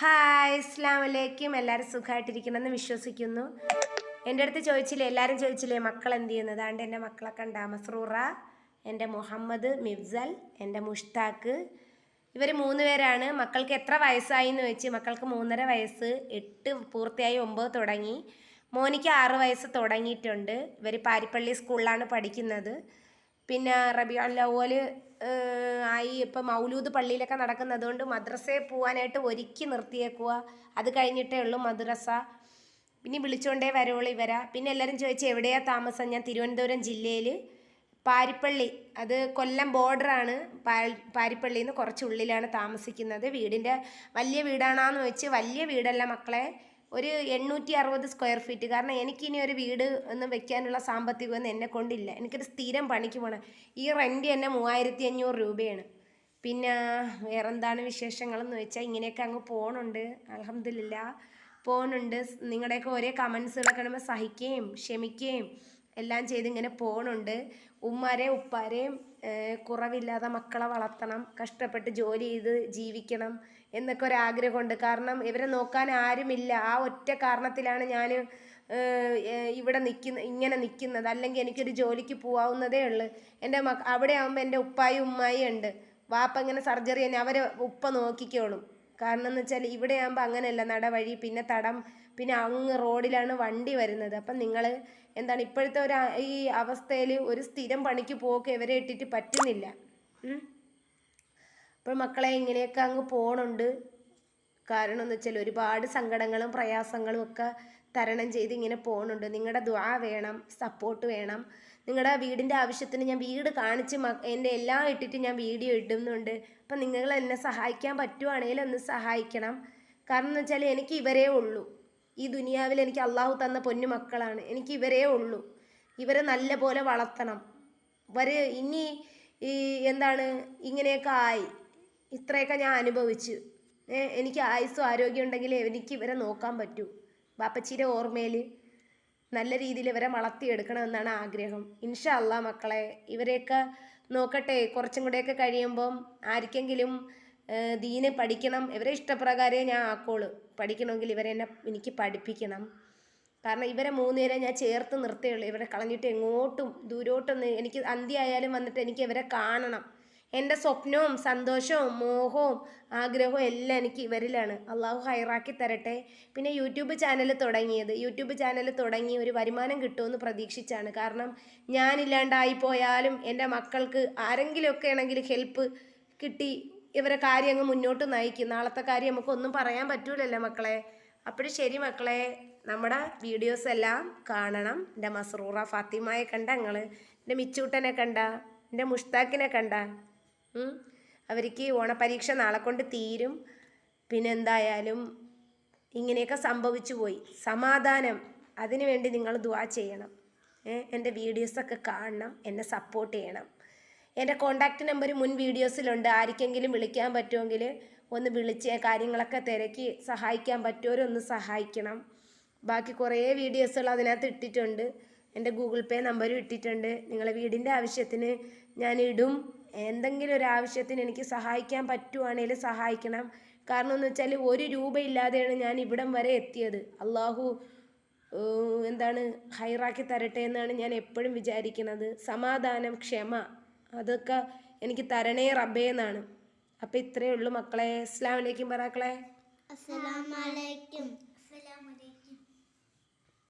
Hi അസ്സലാമു അലൈക്കും. എല്ലാവരും സുഖമായിട്ടിരിക്കണമെന്ന് വിശ്വസിക്കുന്നു. എൻ്റെ അടുത്ത് ചോദിച്ചില്ലേ, എല്ലാവരും ചോദിച്ചില്ലേ മക്കൾ എന്ത് ചെയ്യുന്നത്? അതുകൊണ്ട് എൻ്റെ മക്കളൊക്കെ ഉണ്ടാ മസ്റൂറ, എൻ്റെ മുഹമ്മദ്, മിഫ്സൽ, എൻ്റെ മുഷ്താഖ്. ഇവർ 3 പേരാണ്. മക്കൾക്ക് എത്ര വയസ്സായി എന്ന് ചോദിച്ച്, മക്കൾക്ക് 3.5 വയസ്സ്, 8 പൂർത്തിയായി, 9 തുടങ്ങി. മോനിക്ക് 6 വയസ്സ് തുടങ്ങിയിട്ടുണ്ട്. ഇവർ പാരിപ്പള്ളി സ്കൂളിലാണ് പഠിക്കുന്നത്. പിന്നെ റബിയുൽ അവ്വൽ ആയി. ഇപ്പം മൗലൂദ് പള്ളിയിലൊക്കെ നടക്കുന്നത് കൊണ്ട് മദ്രസയിൽ പോകാനായിട്ട് ഒരുക്കി നിർത്തിയേക്കുക. അത് കഴിഞ്ഞിട്ടേ ഉള്ളൂ മദ്രസ. പിന്നെ വിളിച്ചുകൊണ്ടേ വരുള്ളൂ ഇവരാ. പിന്നെ എല്ലാവരും ചോദിച്ചാൽ എവിടെയാണ് താമസം? ഞാൻ തിരുവനന്തപുരം ജില്ലയിൽ പാരിപ്പള്ളി, അത് കൊല്ലം ബോർഡറാണ്. പാരിപ്പള്ളിയിൽ നിന്ന് കുറച്ച് ഉള്ളിലാണ് താമസിക്കുന്നത്. വീടിൻ്റെ വലിയ വീടാണോയെന്ന് ചോദിച്ച്, വലിയ വീടല്ല മക്കളെ, ഒരു 860 സ്ക്വയർ ഫീറ്റ്. കാരണം എനിക്കിനി ഒരു വീട് ഒന്ന് വെക്കാനുള്ള സാമ്പത്തികമൊന്നും എന്നെ കൊണ്ടില്ല. എനിക്കൊരു സ്ഥിരം പണിക്ക് പോകണം. ഈ റെൻറ്റ് തന്നെ 3500 രൂപയാണ്. പിന്നെ വേറെന്താണ് വിശേഷങ്ങളെന്ന് വെച്ചാൽ ഇങ്ങനെയൊക്കെ അങ്ങ് പോകണുണ്ട്. അൽഹംദുലില്ലാഹ് പോകുന്നുണ്ട്. നിങ്ങളുടെയൊക്കെ ഒരേ കമൻസുകളൊക്കെ കാണുമ്പോൾ സഹിക്കുകയും ക്ഷമിക്കുകയും എല്ലാം ചെയ്ത് ഇങ്ങനെ പോകണുണ്ട്. ഉമ്മാരെയും ഉപ്പാരെയും കുറവില്ലാതെ മക്കളെ വളർത്തണം, കഷ്ടപ്പെട്ട് ജോലി ചെയ്ത് ജീവിക്കണം എന്നൊക്കെ ഒരാഗ്രഹമുണ്ട്. കാരണം ഇവരെ നോക്കാൻ ആരുമില്ല. ആ ഒറ്റ കാരണത്തിലാണ് ഞാൻ ഇവിടെ ഇങ്ങനെ നിൽക്കുന്നത്. അല്ലെങ്കിൽ എനിക്കൊരു ജോലിക്ക് പോകാവുന്നതേ ഉള്ളൂ. എൻ്റെ അവിടെ ആകുമ്പോൾ എൻ്റെ ഉപ്പായും ഉമ്മായും ഉണ്ട്. വാപ്പ ഇങ്ങനെ സർജറി തന്നെ അവരെ ഉപ്പ നോക്കിക്കോളും. കാരണം എന്ന് വെച്ചാൽ ഇവിടെ ആകുമ്പോൾ അങ്ങനെയല്ല, നടവഴി, പിന്നെ തടം, പിന്നെ അങ്ങ് റോഡിലാണ് വണ്ടി വരുന്നത്. അപ്പം നിങ്ങൾ എന്താണ് ഇപ്പോഴത്തെ ഈ അവസ്ഥയിൽ ഒരു സ്ഥിരം പണിക്ക് പോക്ക് ഇവരെ ഇട്ടിട്ട് പറ്റുന്നില്ല. അപ്പോൾ മക്കളെ ഇങ്ങനെയൊക്കെ അങ്ങ് പോകണുണ്ട്. കാരണം എന്ന് വെച്ചാൽ ഒരുപാട് സങ്കടങ്ങളും പ്രയാസങ്ങളും ഒക്കെ തരണം ചെയ്ത് ഇങ്ങനെ പോകുന്നുണ്ട്. നിങ്ങളുടെ ദുആ വേണം, സപ്പോർട്ട് വേണം. നിങ്ങളുടെ വീടിൻ്റെ ആവശ്യത്തിന് ഞാൻ വീട് കാണിച്ച് എൻ്റെ എല്ലാം ഇട്ടിട്ട് ഞാൻ വീഡിയോ ഇടുന്നുണ്ട്. അപ്പം നിങ്ങൾ എന്നെ സഹായിക്കാൻ പറ്റുവാണെങ്കിൽ ഒന്ന് സഹായിക്കണം. കാരണം എന്ന് വെച്ചാൽ എനിക്ക് ഇവരേ ഉള്ളൂ. ഈ ദുനിയാവിൽ എനിക്ക് അള്ളാഹു തന്ന പൊന്നു മക്കളാണ്. എനിക്ക് ഇവരേ ഉള്ളൂ. ഇവരെ നല്ല പോലെ വളർത്തണം. ഇനി ഈ എന്താണ് ഇങ്ങനെയൊക്കെ ആയി, ഇത്രയൊക്കെ ഞാൻ അനുഭവിച്ചു. എനിക്ക് ആയുസ്സും ആരോഗ്യം ഉണ്ടെങ്കിൽ എനിക്ക് ഇവരെ നോക്കാൻ പറ്റൂ. ബാപ്പച്ചിയുടെ ഓർമ്മയിൽ നല്ല രീതിയിൽ ഇവരെ വളർത്തിയെടുക്കണമെന്നാണ് ആഗ്രഹം. ഇൻഷാ അല്ലാഹ് മക്കളെ ഇവരെയൊക്കെ നോക്കട്ടെ. കുറച്ചും കൂടെയൊക്കെ കഴിയുമ്പം ആർക്കെങ്കിലും ദീന് പഠിക്കണം, ഇവരെ ഇഷ്ടപ്രകാരമേ ഞാൻ ആക്കോളൂ. പഠിക്കണമെങ്കിൽ എനിക്ക് പഠിപ്പിക്കണം. കാരണം ഇവരെ 3 പേരെ ഞാൻ ചേർത്ത് നിർത്തേയുള്ളൂ. ഇവരെ കളഞ്ഞിട്ട് എങ്ങോട്ടും ദൂരോട്ടൊന്ന് എനിക്ക് അന്ത്യമായാലും വന്നിട്ട് എനിക്ക് ഇവരെ കാണണം. എൻ്റെ സ്വപ്നവും സന്തോഷവും മോഹവും ആഗ്രഹവും എല്ലാം എനിക്ക് ഇവരിലാണ്. അള്ളാഹു ഹൈറാക്കി തരട്ടെ. പിന്നെ യൂട്യൂബ് ചാനൽ തുടങ്ങി ഒരു വരുമാനം കിട്ടുമെന്ന് പ്രതീക്ഷിച്ചാണ്. കാരണം ഞാനില്ലാണ്ടായി പോയാലും എൻ്റെ മക്കൾക്ക് ആരെങ്കിലുമൊക്കെ ആണെങ്കിൽ ഹെൽപ്പ് കിട്ടി ഇവരെ കാര്യം അങ്ങ് മുന്നോട്ട് നയിക്കും. നാളത്തെ കാര്യം നമുക്കൊന്നും പറയാൻ പറ്റൂലല്ലോ മക്കളെ. അപ്പോഴും ശരി മക്കളെ, നമ്മുടെ വീഡിയോസ് എല്ലാം കാണണം. എൻ്റെ മസ്റൂറ ഫാത്തിമയെ കണ്ട നിങ്ങൾ, എൻ്റെ മിച്ചൂട്ടനെ കണ്ട, എൻ്റെ മുഷ്താഖിനെ കണ്ട. അവർക്ക് ഓണപരീക്ഷ നാളെ കൊണ്ട് തീരും. പിന്നെ എന്തായാലും ഇങ്ങനെയൊക്കെ സംഭവിച്ചു പോയി. സമാധാനം, അതിനു വേണ്ടി നിങ്ങൾ ദുആ ചെയ്യണം. എൻ്റെ വീഡിയോസൊക്കെ കാണണം, എന്നെ സപ്പോർട്ട് ചെയ്യണം. എൻ്റെ കോണ്ടാക്റ്റ് നമ്പർ മുൻ വീഡിയോസിലുണ്ട്. ആർക്കെങ്കിലും വിളിക്കാൻ പറ്റുമെങ്കിൽ ഒന്ന് വിളിച്ച് കാര്യങ്ങളൊക്കെ തിരക്കി സഹായിക്കാൻ പറ്റുമോരൊന്ന് സഹായിക്കണം. ബാക്കി കുറേ വീഡിയോസുകൾ അതിനകത്ത് ഇട്ടിട്ടുണ്ട്. എൻ്റെ ഗൂഗിൾ പേ നമ്പരും ഇട്ടിട്ടുണ്ട്. നിങ്ങളെ വീടിൻ്റെ ആവശ്യത്തിന് ഞാൻ ഇടും. എന്തെങ്കിലും ഒരു ആവശ്യത്തിന് എനിക്ക് സഹായിക്കാൻ പറ്റുവാണെങ്കിൽ സഹായിക്കണം. കാരണം എന്ന് വെച്ചാൽ 1 രൂപ ഇല്ലാതെയാണ് ഞാൻ ഇവിടം വരെ എത്തിയത്. അള്ളാഹു ഹൈറാക്കി തരട്ടെ എന്നാണ് ഞാൻ എപ്പോഴും വിചാരിക്കുന്നത്. സമാധാനം, ക്ഷമ, അതൊക്കെ എനിക്ക് തരണേ റബ്ബേ എന്നാണ്. അപ്പം ഇത്രയേ ഉള്ളൂ മക്കളെ. അസ്സലാമു അലൈക്കും ബറാക്കളെ. അസ്സലാമു അലൈക്കും.